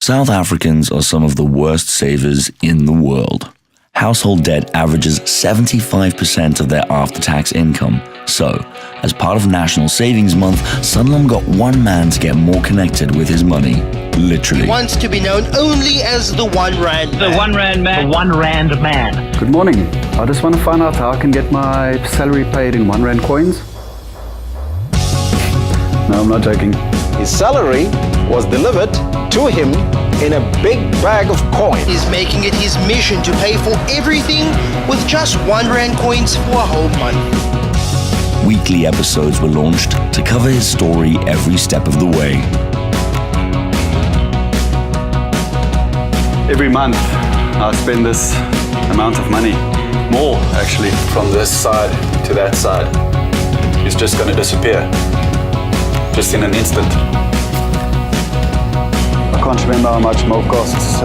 South Africans are some of the worst savers in the world. Household debt averages 75% of their after-tax income. So, as part of National Savings Month, Sanlam got one man to get more connected with his money. Literally. Wants to be known only as the One Rand Man. The One Rand Man. The One Rand Man. Good morning. I just want to find out how I can get my salary paid in 1 Rand coins. No, I'm not joking. His salary was delivered to him in a big bag of coins. He's making it his mission to pay for everything with just 1 Rand coins for a whole month. Weekly episodes were launched to cover his story every step of the way. Every month, I spend this amount of money. More, actually. From this side to that side. It's just going to disappear. Just in an instant. I can't remember how much more costs.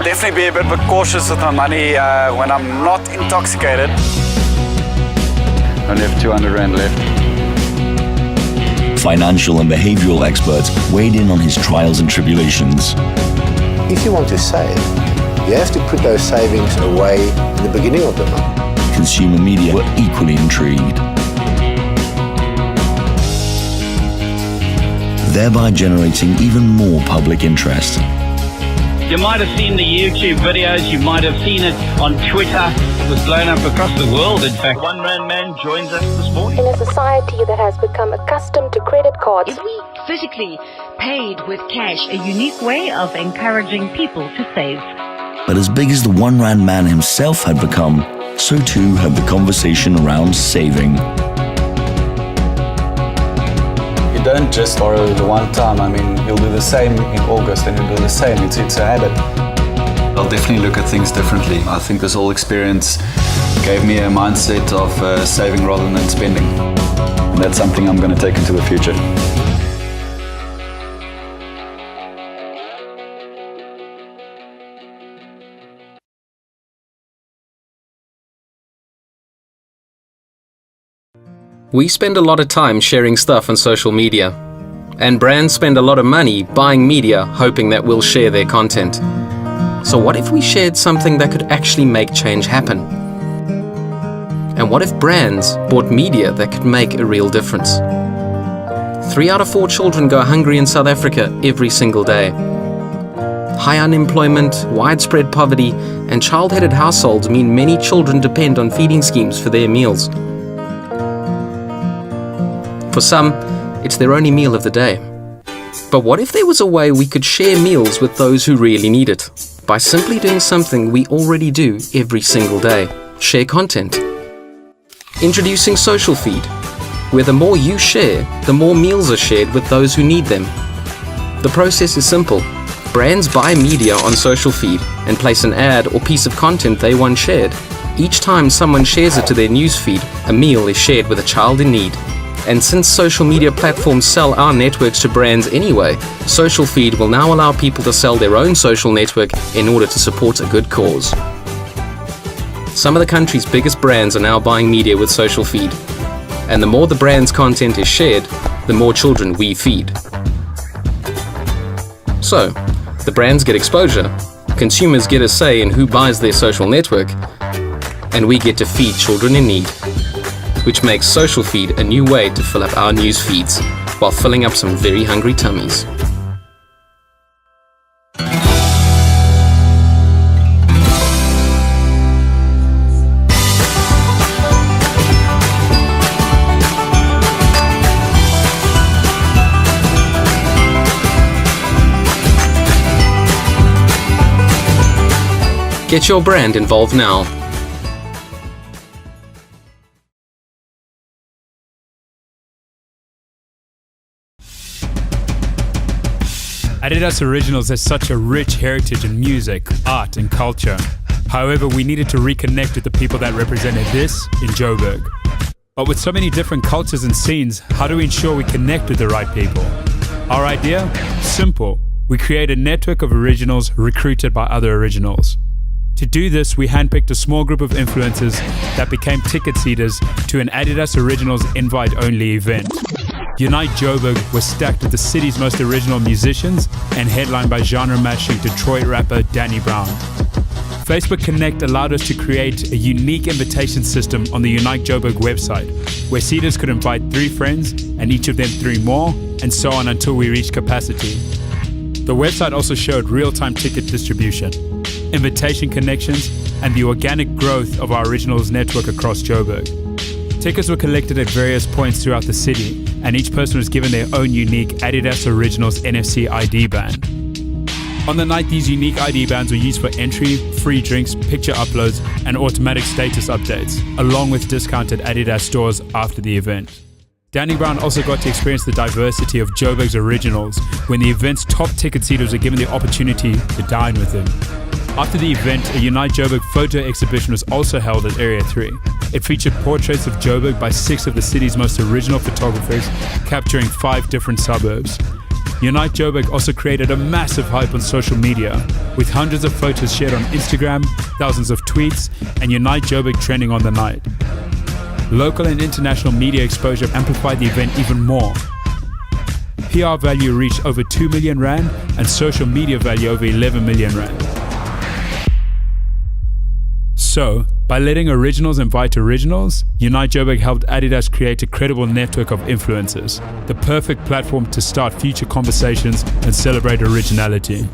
Definitely be a bit cautious with my money when I'm not intoxicated. Only have 200 Rand left. Financial and behavioral experts weighed in on his trials and tribulations. If you want to save, you have to put those savings away in the beginning of the month. Consumer media were equally intrigued, thereby generating even more public interest. You might have seen the YouTube videos, you might have seen it on Twitter. It was blown up across the world, in fact. One Rand Man joins us this morning. In a society that has become accustomed to credit cards, if we physically paid with cash, a unique way of encouraging people to save. But as big as the One Rand Man himself had become, so too had the conversation around saving. You don't just borrow the one time. I mean, you'll do the same in August and you'll do the same. It's a habit. I'll definitely look at things differently. I think this whole experience gave me a mindset of saving rather than spending. And that's something I'm going to take into the future. We spend a lot of time sharing stuff on social media, and brands spend a lot of money buying media hoping that we'll share their content. So what if we shared something that could actually make change happen? And what if brands bought media that could make a real difference? 3 out of 4 children go hungry in South Africa every single day. High unemployment, widespread poverty, and child-headed households mean many children depend on feeding schemes for their meals. For some, it's their only meal of the day. But what if there was a way we could share meals with those who really need it? By simply doing something we already do every single day. Share content. Introducing Social Feed, where the more you share, the more meals are shared with those who need them. The process is simple. Brands buy media on Social Feed and place an ad or piece of content they want shared. Each time someone shares it to their newsfeed, a meal is shared with a child in need. And since social media platforms sell our networks to brands anyway, Social Feed will now allow people to sell their own social network in order to support a good cause. Some of the country's biggest brands are now buying media with Social Feed. And the more the brand's content is shared, the more children we feed. So, the brands get exposure, consumers get a say in who buys their social network, and we get to feed children in need. Which makes Social Feed a new way to fill up our news feeds while filling up some very hungry tummies. Get your brand involved now. Adidas Originals has such a rich heritage in music, art and culture. However, we needed to reconnect with the people that represented this in Joburg. But with so many different cultures and scenes, how do we ensure we connect with the right people? Our idea? Simple. We create a network of originals recruited by other originals. To do this, we handpicked a small group of influencers that became ticket seaters to an Adidas Originals invite-only event. Unite Joburg was stacked with the city's most original musicians and headlined by genre-matching Detroit rapper Danny Brown. Facebook Connect allowed us to create a unique invitation system on the Unite Joburg website, where seaters could invite 3 friends and each of them 3 more, and so on until we reached capacity. The website also showed real-time ticket distribution, invitation connections, and the organic growth of our originals network across Joburg. Tickets were collected at various points throughout the city, and each person was given their own unique Adidas Originals NFC ID band. On the night, these unique ID bands were used for entry, free drinks, picture uploads, and automatic status updates, along with discounted Adidas stores after the event. Danny Brown also got to experience the diversity of Joburg's originals when the event's top ticket seaters were given the opportunity to dine with him. After the event, a Unite Joburg photo exhibition was also held at Area 3. It featured portraits of Joburg by 6 of the city's most original photographers, capturing 5 different suburbs. Unite Joburg also created a massive hype on social media, with hundreds of photos shared on Instagram, thousands of tweets, and Unite Joburg trending on the night. Local and international media exposure amplified the event even more. PR value reached over 2 million rand and social media value over 11 million rand. So, by letting originals invite originals, Unite Joburg helped Adidas create a credible network of influencers, the perfect platform to start future conversations and celebrate originality.